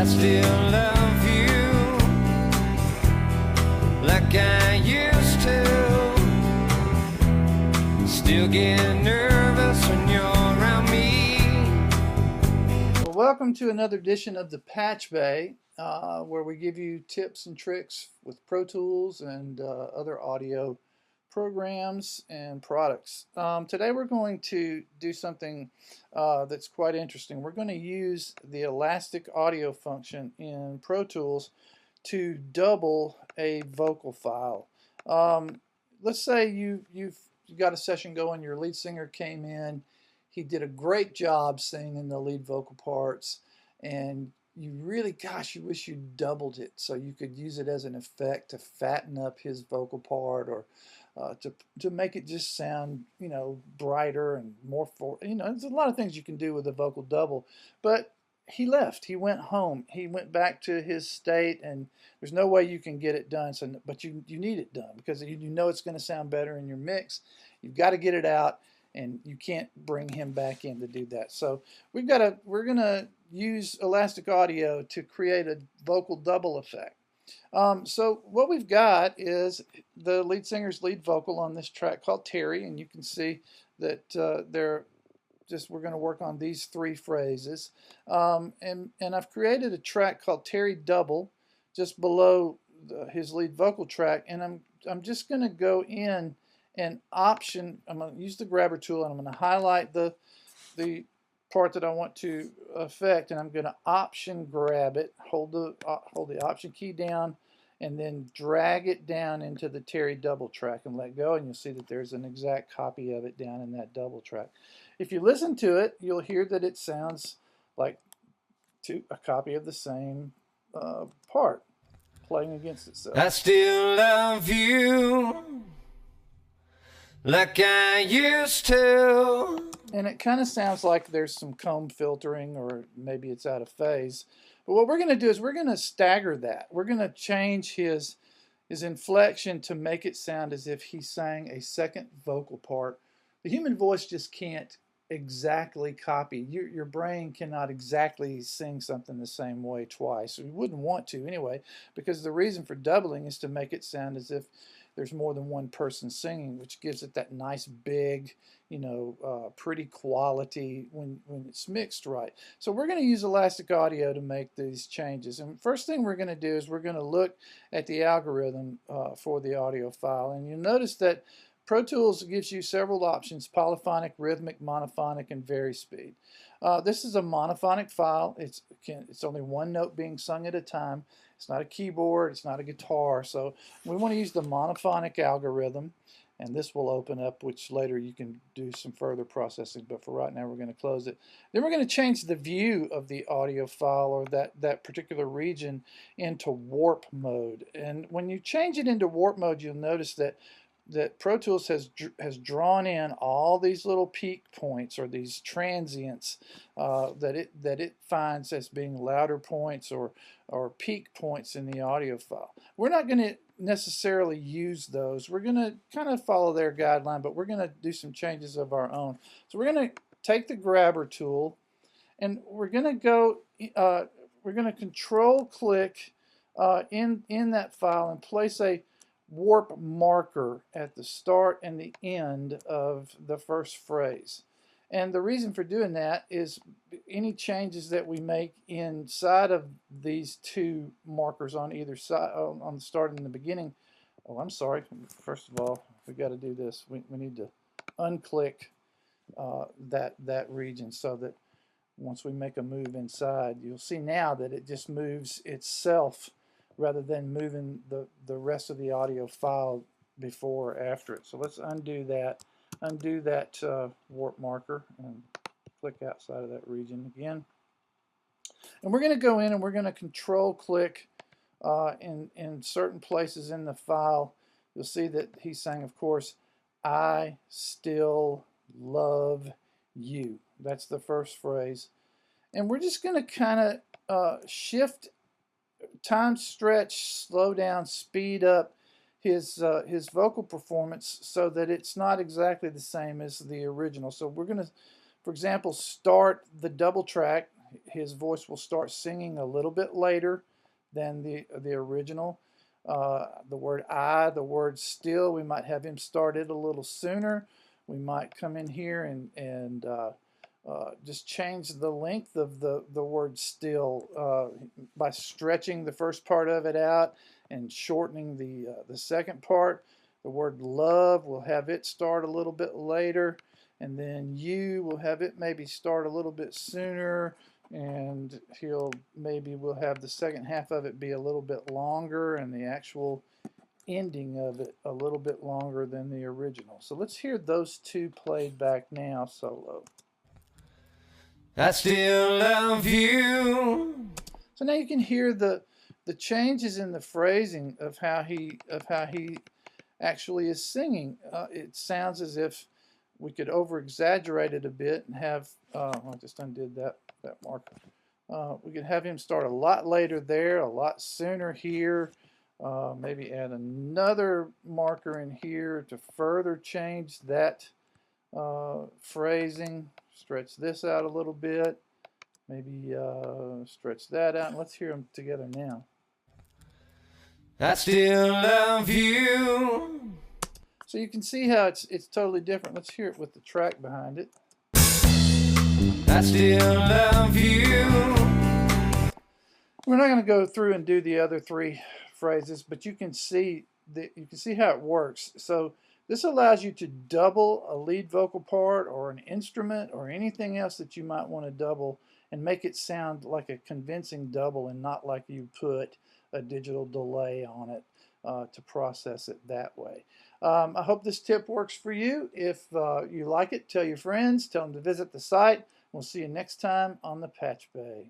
I still love you like I used to. Still get nervous when you're around me. Well, welcome to another edition of the Patch Bay, where we give you tips and tricks with Pro Tools and other audio programs and products. Today we're going to do something that's quite interesting. We're going to use the elastic audio function in Pro Tools to double a vocal file. Let's say you've got a session going, your lead singer came in, he did a great job singing the lead vocal parts, and you really, gosh, you wish you doubled it so you could use it as an effect to fatten up his vocal part, or to make it just sound, brighter and more there's a lot of things you can do with a vocal double. But he left, he went home, he went back to his state, and there's no way you can get it done. But you need it done because you know it's going to sound better in your mix. You've got to get it out, and you can't bring him back in to do that. So we're gonna use Elastic Audio to create a vocal double effect. So what we've got is the lead singer's lead vocal on this track called Terry, and you can see that we're going to work on these three phrases. And I've created a track called Terry Double just below his lead vocal track, and I'm just going to go in and option. I'm going to use the grabber tool, and I'm going to highlight the part that I want to affect, and I'm going to option grab it, hold the option key down, and then drag it down into the Terry double track and let go, and you'll see that there's an exact copy of it down in that double track. If you listen to it, you'll hear that it sounds like a copy of the same part playing against itself. I still love you like I used to. And it kind of sounds like there's some comb filtering, or maybe it's out of phase. But what we're going to do is we're going to stagger that. We're going to change his inflection to make it sound as if he sang a second vocal part. The human voice just can't exactly copy. Your brain cannot exactly sing something the same way twice. We wouldn't want to anyway, because the reason for doubling is to make it sound as if there's more than one person singing, which gives it that nice big, pretty quality when it's mixed right. So we're going to use Elastic Audio to make these changes. And first thing we're going to do is we're going to look at the algorithm for the audio file. And you'll notice that Pro Tools gives you several options: polyphonic, rhythmic, monophonic, and vari-speed. This is a monophonic file. It's only one note being sung at a time. It's not a keyboard, it's not a guitar, so we want to use the monophonic algorithm, and this will open up, which later you can do some further processing, but for right now we're going to close it. Then we're going to change the view of the audio file, or that particular region, into warp mode. And when you change it into warp mode, you'll notice that Pro Tools has drawn in all these little peak points, or these transients that it finds as being louder points or peak points in the audio file. We're not going to necessarily use those. We're going to kind of follow their guideline, but we're going to do some changes of our own. So we're going to take the grabber tool, and we're going to go. We're going to control click in that file and place a warp marker at the start and the end of the first phrase. And the reason for doing that is any changes that we make inside of these two markers on either side, on the start and the beginning. Oh, I'm sorry. First of all, we got to do this. We need to unclick that region, so that once we make a move inside, you'll see now that it just moves itself rather than moving the rest of the audio file before or after it. So let's undo that warp marker and click outside of that region again. And we're going to go in and we're going to control click in certain places in the file. You'll see that he sang, of course, I still love you. That's the first phrase. And we're just going to kind of shift, time stretch, slow down, speed up his vocal performance so that it's not exactly the same as the original. So we're going to, for example, start the double track. his voice will start singing a little bit later than the original. The word I, the word still, we might have him start it a little sooner. We might come in here and just change the length of the word still by stretching the first part of it out and shortening the second part. The word love, we'll have it start a little bit later, and then you will have it maybe start a little bit sooner, and we'll have the second half of it be a little bit longer, and the actual ending of it a little bit longer than the original. So let's hear those two played back now solo. I still love you. So now you can hear the changes in the phrasing of how he actually is singing. It sounds as if we could over exaggerate it a bit and have I just undid that marker. We could have him start a lot later there, a lot sooner here. Maybe add another marker in here to further change that phrasing. Stretch this out a little bit. Maybe stretch that out. And let's hear them together now. I still love you. So you can see how it's totally different. Let's hear it with the track behind it. I still love you. We're not going to go through and do the other three phrases, but you can see how it works. So this allows you to double a lead vocal part or an instrument or anything else that you might want to double and make it sound like a convincing double and not like you put a digital delay on it to process it that way. I hope this tip works for you. If you like it, tell your friends, tell them to visit the site. We'll see you next time on the Patch Bay.